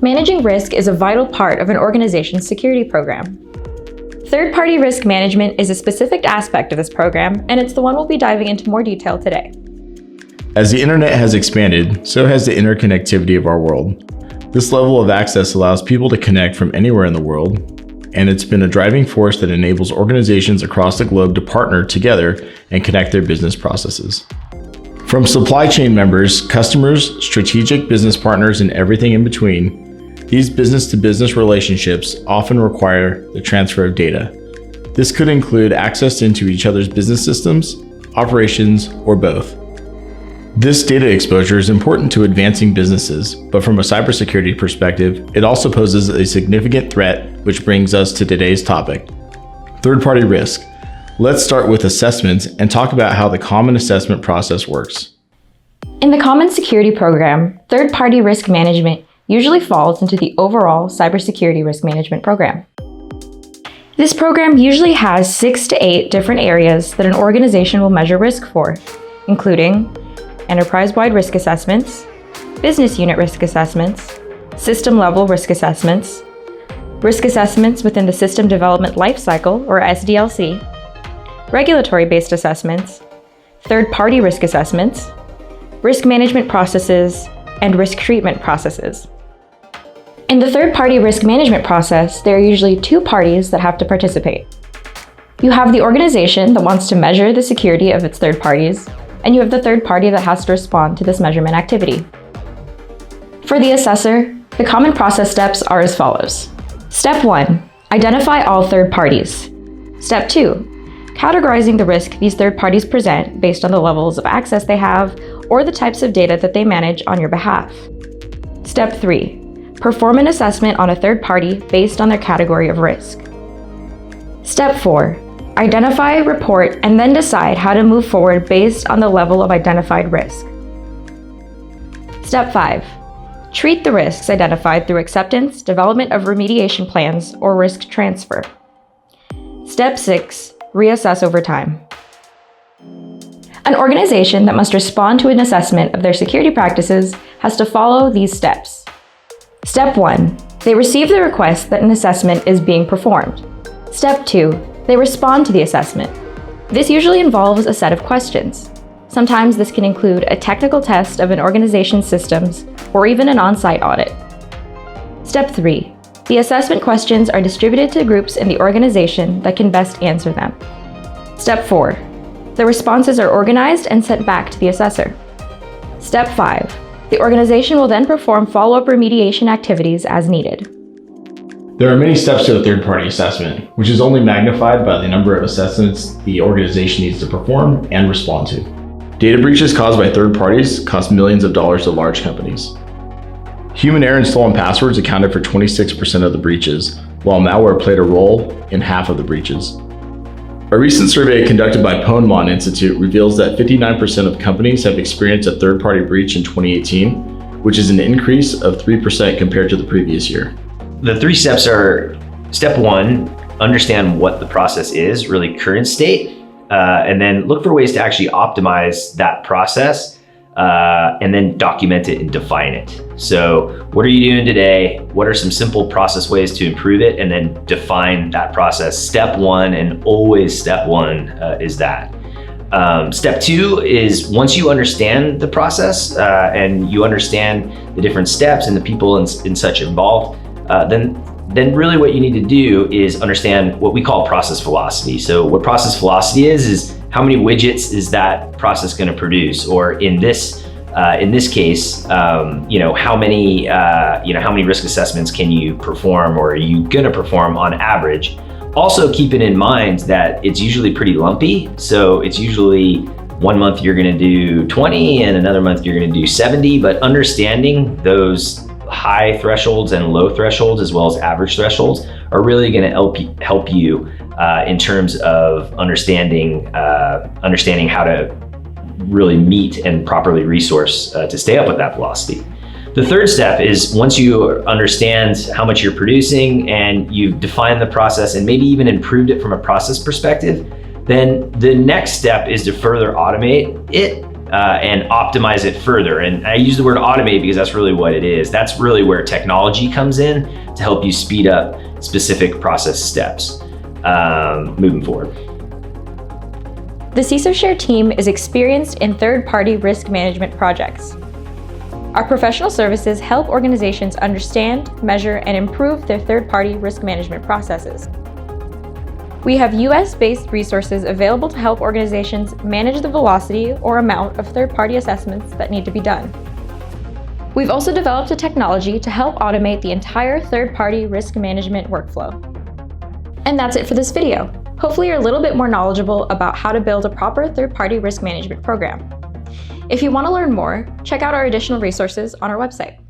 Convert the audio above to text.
Managing risk is a vital part of an organization's security program. Third-party risk management is a specific aspect of this program, and it's the one we'll be diving into more detail today. As the internet has expanded, so has the interconnectivity of our world. This level of access allows people to connect from anywhere in the world, and it's been a driving force that enables organizations across the globe to partner together and connect their business processes. From supply chain members, customers, strategic business partners, and everything in between, these business-to-business relationships often require the transfer of data. This could include access into each other's business systems, operations, or both. This data exposure is important to advancing businesses, but from a cybersecurity perspective, it also poses a significant threat, which brings us to today's topic: third-party risk. Let's start with assessments and talk about how the common assessment process works. In the Common Security Program, third-party risk management usually falls into the overall cybersecurity risk management program. This program usually has 6 to 8 different areas that an organization will measure risk for, including enterprise-wide risk assessments, business unit risk assessments, system-level risk assessments within the System Development Lifecycle, or SDLC, regulatory-based assessments, third-party risk assessments, risk management processes, and risk treatment processes. In the third-party risk management process, there are usually 2 parties that have to participate. You have the organization that wants to measure the security of its third parties, and you have the third party that has to respond to this measurement activity. For the assessor, the common process steps are as follows. Step 1, identify all third parties. Step 2, categorizing the risk these third parties present based on the levels of access they have or the types of data that they manage on your behalf. Step 3, perform an assessment on a third party based on their category of risk. Step 4, identify, report, and then decide how to move forward based on the level of identified risk. Step 5, treat the risks identified through acceptance, development of remediation plans, or risk transfer. Step 6, reassess over time. An organization that must respond to an assessment of their security practices has to follow these steps. Step 1, they receive the request that an assessment is being performed. Step 2, they respond to the assessment. This usually involves a set of questions. Sometimes this can include a technical test of an organization's systems or even an on-site audit. Step 3, the assessment questions are distributed to groups in the organization that can best answer them. Step 4, the responses are organized and sent back to the assessor. Step 5, the organization will then perform follow-up remediation activities as needed. There are many steps to a third-party assessment, which is only magnified by the number of assessments the organization needs to perform and respond to. Data breaches caused by third parties cost millions of dollars to large companies. Human error and stolen passwords accounted for 26% of the breaches, while malware played a role in half of the breaches. A recent survey conducted by Ponemon Institute reveals that 59% of companies have experienced a third-party breach in 2018, which is an increase of 3% compared to the previous year. The 3 steps are: step 1, understand what the process is, really current state, and then look for ways to actually optimize that process, and then document it and define it. So what are you doing today? What are some simple process ways to improve it? And then define that process. Step 1, and always step 1 is that. Step 2 is, once you understand the process and you understand the different steps and the people and such involved, then really what you need to do is understand what we call process velocity. So what process velocity is how many widgets is that process going to produce, or in this case, how many risk assessments can you perform, or are you going to perform on average? Also, keeping in mind that it's usually pretty lumpy. So it's usually 1 month you're going to do 20 and another month you're going to do 70, but understanding those high thresholds and low thresholds, as well as average thresholds, are really going to help you in terms of understanding how to really meet and properly resource to stay up with that velocity. The third step is, once you understand how much you're producing and you've defined the process and maybe even improved it from a process perspective, then the next step is to further automate it and optimize it further. And I use the word automate because that's really what it is. That's really where technology comes in to help you speed up specific process steps moving forward. The CISO Share team is experienced in third-party risk management projects. Our professional services help organizations understand, measure, and improve their third-party risk management processes. We have US-based resources available to help organizations manage the velocity or amount of third-party assessments that need to be done. We've also developed a technology to help automate the entire third-party risk management workflow. And that's it for this video. Hopefully you're a little bit more knowledgeable about how to build a proper third-party risk management program. If you want to learn more, check out our additional resources on our website.